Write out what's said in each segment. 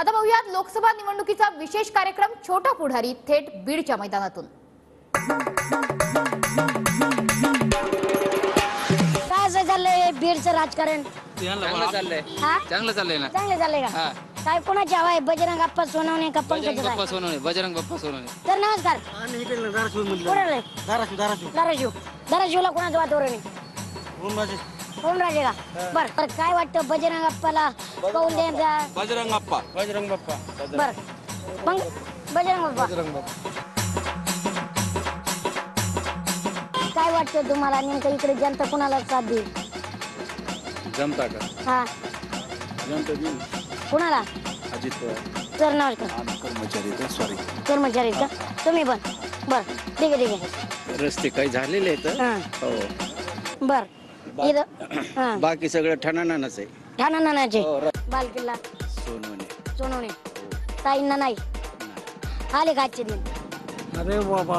आता बघूयात लोकसभा निवडणुकीचा विशेष कार्यक्रम छोटा पुढारी थेट बीडच्या मैदानातून। काय चाललंय बीडचं राजकारण? चांगलं चाललंय चांगलं चाललंय ना। चांगलं चाललंय का? काय कोणाची हवा आहे? बजरंग अप्पा सोनवणे का पंकज बप्पा सोनवणे? बजरंग बप्पा सोनवणे। तर नमस्कार। धाराशिवला कोणाचं वातावरण आहे? ओमराजे का? बर काय वाटतं बजरंग अप्पाला कौल द्यायचा? बजरंग बाप्पा बर मग बजरंग बाप्पा काय वाटतं तुम्हाला नेमकं इकडे जनता कोणाला साथ देईल? जमता का? हा जनता देईल कोणाला? अजित पवार। तर नमस्कार। कर्मचारी का तुम्ही पण? बर ठीक आहे ठीक आहे। रस्ते काही झालेले आहेत हो। बर इथं बाकी सगळं ठणाणाच आहे। ठाणा नानाचे बालकिल्ला सोनवणे ताईंना नाही आले का आजचे दिन? अरे बाबा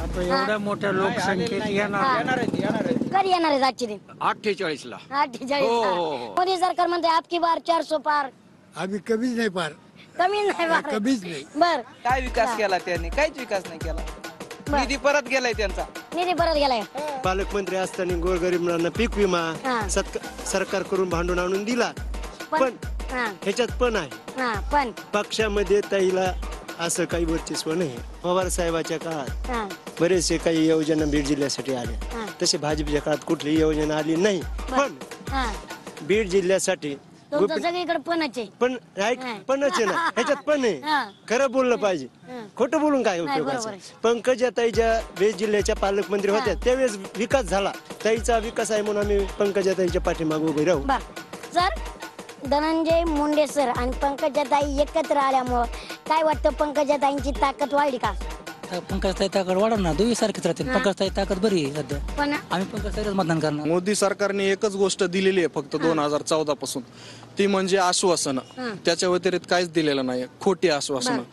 आता एवढ्या मोठ्या लोकसंख्येत येणार कधी येणार आहे आजचे दिन? 48 ला। 48 मोदी सरकार म्हणते आपकी बार 400 पार। आम्ही कमीच नाही पार, कमी नाही पार कमीच नाही। बर काय विकास केला त्यांनी? काहीच विकास नाही केला। निधी परत गेलाय त्यांचा। निधी परत गेलाय। पालकमंत्री असताना गोरगरिबांना पीक विमा सरकार करून भांडून आणून दिला, पण ह्याच्यात पण आहे पण पक्षामध्ये ताईला असं काही वर्चस्व नाही। पवार साहेबाच्या काळात बरेचसे काही योजना बीड जिल्ह्यासाठी आल्या, तसे भाजपच्या काळात कुठलीही योजना आली नाही। पण बीड जिल्ह्यासाठी सगळीकडे पणच आहे। पण पणच आहे ना, ह्याच्यात पण आहे। खरं बोललं पाहिजे, खोटं बोलून काय उपयोगाचं? पंकजाताईच्या बीड जिल्ह्याच्या पालकमंत्री होत्या त्यावेळेस विकास झाला। ताईचा विकास आहे म्हणून आम्ही पंकजाताईच्या पाठीमागे उभे राहू। सर धनंजय मुंडे सर आणि पंकजाताई एकत्र आल्यामुळं काय वाटतं पंकजाताईंची ताकद वाढली का? पंकजताई ताकद वाढवणार, दोन्ही सारखेच राहतील। पंकजताई ताकद बरी आहे सध्या, पण आम्ही पंकजताईलाच मतदान करणार। मोदी सरकारने एकच गोष्ट दिलेली आहे फक्त 2014 पासून, ती म्हणजे आश्वासनं। त्याच्या व्यतिरिक्त काहीच दिलेलं नाही, खोटी आश्वासनं।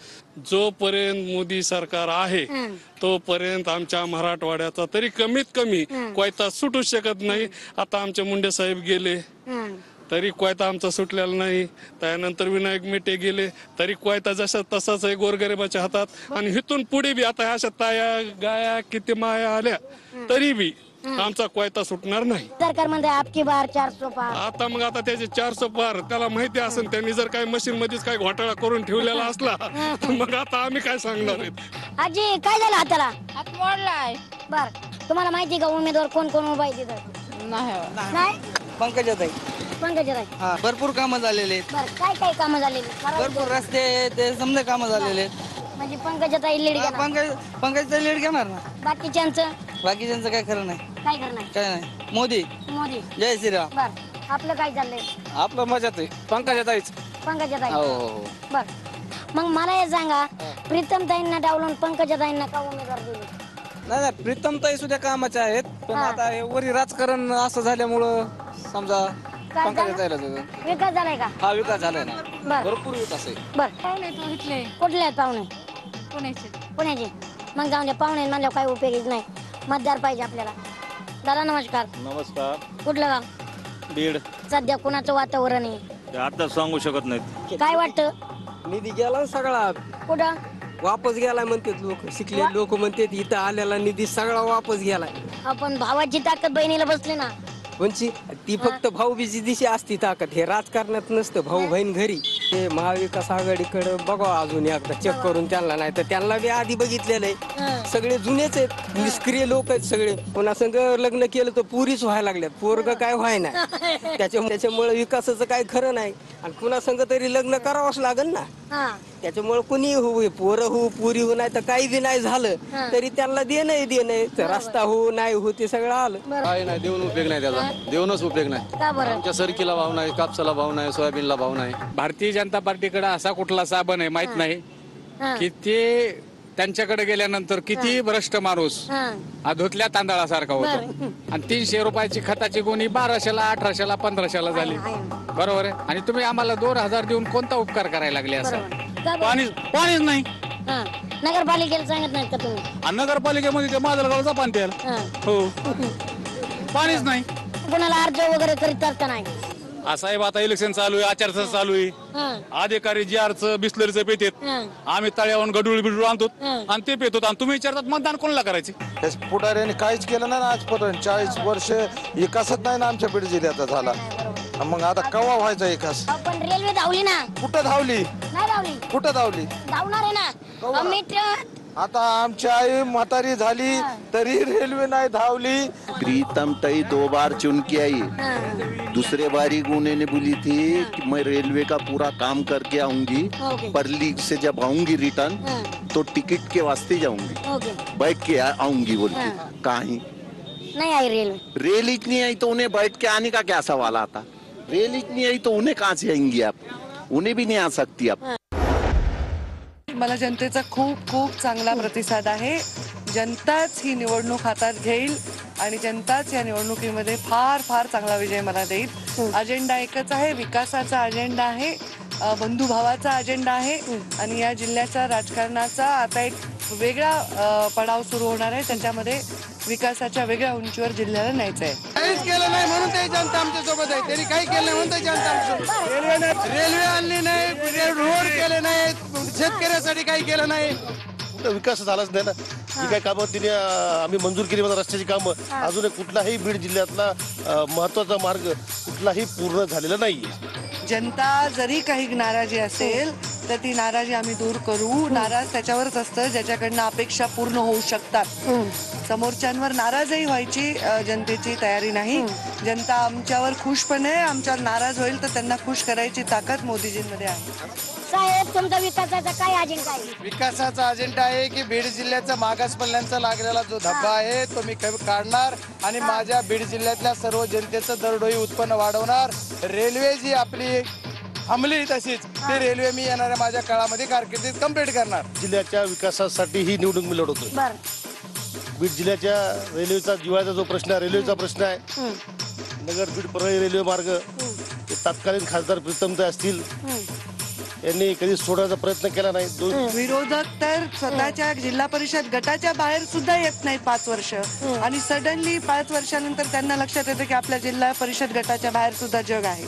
जोपर्यंत मोदी सरकार आहे तोपर्यंत आमच्या मराठवाड्याचा तरी कमीत कमी कोयता सुटू शकत नाही। आता आमचे मुंडे साहेब गेले तरी कोयता आमचा सुटलेला नाही, त्यानंतर विनायक मेटे गेले तरी कोयता जसा तसाच आहे गोरगरिबाच्या हातात। आणि इथून पुढे बी आता अशा ताया गाया किती माया आल्या तरी बी आमचा कोयता सुटणार नाही। सरकार म्हणते आपकी बार 400 पार। आता मग आता त्याचे 400 पार त्याला माहिती असेल, त्यांनी जर काही मशीन मध्येच काही घोटाळा करून ठेवलेला असला तर मग आता आम्ही काय सांगणार आहेत? आजी काय झालं हाताला? हात मोडलाय। बर तुम्हाला माहिती का उमेदवार कोण कोण उभा आहे तिथं? नाही पंकजाताई पंकजाताई भरपूर कामं झालेले आहेत। बर काय काय कामं झालेली? भरपूर रस्ते ते समजा कामं झालेले आहेत। म्हणजे पंकजाताई लीड घेणार, पंकजाताई लीड घेणार ना। बाकीच्यांचं बाकीच्यांचं काय खरं नाही, काय करणार? काय नाही। मोदी मोदी जय श्रीराम। बर आपलं काय चाललंय? आपलं मजात आहे पंकजाताईच। पंकजाताई बर मग मला हे सांगा, प्रीतमताईंना डावलून पंकजाताईंना का उमेदवार दिले? नाही प्रीतमताई सुद्धा कामाच्या आहेत, पण आता हे वरी राजकारण असं झाल्यामुळं समजा पंकजाताईला विकास झालाय का? हा विकास झालाय ना, बर भरपूर विकास आहे। बर पाहुणे तो इथले कुठले आहेत पाहुणे? पुण्याचे। मग जाऊन द्या, पाहुणे म्हणल्यावर काही उपयोगीच नाही, मतदार पाहिजे आपल्याला। दादा नमस्कार। नमस्कार। कुठलं गाव? बीड। सध्या कुणाचं वातावरण आहे आता सांगू शकत नाहीत। काय वाटतं? निधी गेला सगळा, कुठं वापस गेलाय म्हणतात लोक, शिकले लोक म्हणतात इथं आलेला निधी सगळा वापस गेलाय। आपण भावाची ताकद बहिणीला बसली ना, म्हणजे ती फक्त भाऊबीजी दिशी असती ताकद, हे राजकारणात नसतं। भाऊ बहीण घरी, ते महाविकास आघाडीकडे बघा अजून एकदा चेक करून त्यांना, नाही तर त्यांना बी आधी बघितलेलं आहे। सगळे जुनेच आहेत, निष्क्रिय लोक आहेत सगळे। कोणा संग लग्न केलं तर पुरीच व्हायला लागल्यात, पोरग काय व्हाय ना। त्याच्यामुळे विकासाचं काय खरं नाही, आणि कुणा संग तरी लग्न करावंच लागेल ना। त्याच्यामुळे कुणी हो, पोरं हो पुरी हो, नाही तर काही बी नाही झालं तरी त्यांना देणं रस्ता हो नाही हो ते सगळं आलं। काय नाही, देऊन उपयोग नाही त्याचा, देऊनच उपयोग नाही। का बरं? आमच्या सरकीला भाव नाही, कापसाला भाव नाही, सोयाबीनला भाव नाही। भारतीय जनता पार्टीकडे असा कुठला साबण आहे माहित नाही की ते त्यांच्याकडे गेल्यानंतर किती भ्रष्ट माणूस धुतल्या तांदळासारखा होतो। आणि 300 रुपयाची खताची गोणी 1200ला 1800ला 1500ला झाली, बरोबर आहे। आणि तुम्ही आम्हाला 2000 देऊन कोणता उपकार करायला लागले? असं पाणीच नाही। नगरपालिकेला सांगत नाही का तुम्ही? आणि नगरपालिकेमध्ये ते माजलगावचा पाणी प्यायला हो पाणीच नाही। कोणाला अर्ज वगैरे करीत असता नाही? साहेब आता इलेक्शन चालू आहे, आचारसंहिता चालू आहे. अधिकारी जी आरचं बिस्लरीचं पेतेत, आम्ही तळ्यावरून गडूळ बिडूळ आणतो आणि ते पेतो. आणि तुम्ही विचारतात मतदान कोणाला करायचे? पुढाऱ्यांनी काहीच केलं नाही आजपर्यंत. 40 वर्ष विकासच नाही ना आमच्या बीड जिल्ह्याचा झाला. मग आता केव्हा व्हायचा विकास? पण रेल्वे धावली ना. कुठं धावली? नाही धावली. कुठं धावली? धावणार आहे ना. आता आमची आई म्हातारी झाली तरी रेल्वे नहीं धावली. प्रीतम तई 2 बार चुन के आई. दूसरे बारी उन्होंने बोली थी कि मैं रेलवे का पूरा काम करके आऊंगी, परली से जब आऊंगी रिटर्न तो टिकट के वास्ते जाऊंगी, बैठ के आऊंगी बोलती. कहीं नहीं आई रेलवे. रेल ही नहीं आई तो उन्हें बैठ के आने का क्या सवाल आता? रेल ही नहीं आई तो उन्हें कहाँ से आएंगी आप? उन्हें भी नहीं आ सकती आप. मला जनतेचा खूप खूप चांगला प्रतिसाद आहे. जनताच ही निवडणूक हातात घेईल आणि जनताच या निवडणुकीमध्ये फार फार चांगला विजय मला देईल. अजेंडा एकच आहे, विकासाचा अजेंडा आहे, बंधुभावाचा अजेंडा आहे आणि या जिल्ह्याच्या राजकारणाचा आता एक वेगळा पडाव सुरू होणार आहे. त्याच्यामध्ये विकासाच्या वेगळ्या उंचीवर जिल्ह्याला न्यायचं आहे. काहीच केलं नाही म्हणून ते जनता आमच्या सोबत आहे. त्यांनी काही केलं नाही म्हणून ते जनता आमच्या रेल्वे आणली नाही, रोड केले नाही, शेतकऱ्यासाठी काही केलं नाही. कुठं विकास झालाच नाही ना. जी काही कामं तिने आम्ही मंजूर केली होती रस्त्याची कामं, अजून कुठलाही बीड जिल्ह्यातला महत्वाचा मार्ग कुठलाही पूर्ण झालेला नाहीये. जनता जरी काही नाराजी असेल तर ती नाराजी आम्ही दूर करू. नाराज त्याच्यावरच असतं ज्याच्याकडनं अपेक्षा पूर्ण होऊ शकतात. समोरच्यांवर नाराजही व्हायची जनतेची तयारी नाही. जनता आमच्यावर खुश पण आहे, आमच्यावर नाराज होईल तर त्यांना खुश करायची ताकद मोदीजींमध्ये आहे. साहेब तुमचा विकासाचा काय अजेंडा आहे? विकासाचा अजेंडा आहे की बीड जिल्ह्याचा मागास पल्ल्यांचा लागलेला जो धब्बा आहे तो मी काढणार आणि माझ्या बीड जिल्ह्यातल्या सर्व जनतेचं दरडोई उत्पन्न वाढवणार. रेल्वे जी आपली थांबली तशीच ती रेल्वे मी येणाऱ्या माझ्या काळामध्ये कारकिर्दीत कंप्लीट करणार. जिल्ह्याच्या विकासासाठी ही निवडणूक मी लढवतोय. बीड जिल्ह्याच्या रेल्वेचा जिव्हाळ्याचा जो प्रश्न आहे, रेल्वेचा प्रश्न आहे, नगर बीड परळी रेल्वे मार्ग हे तत्कालीन खासदार प्रीतमताई असतील यांनी कधी सोडण्याचा प्रयत्न केला नाही. विरोधक तर स्वतःच्या जिल्हा परिषद गटाच्या बाहेर सुद्धा येत नाही 5 वर्ष आणि सडनली 5 वर्षानंतर त्यांना लक्षात येतं की आपल्या जिल्हा परिषद गटाच्या बाहेर सुद्धा जग आहे.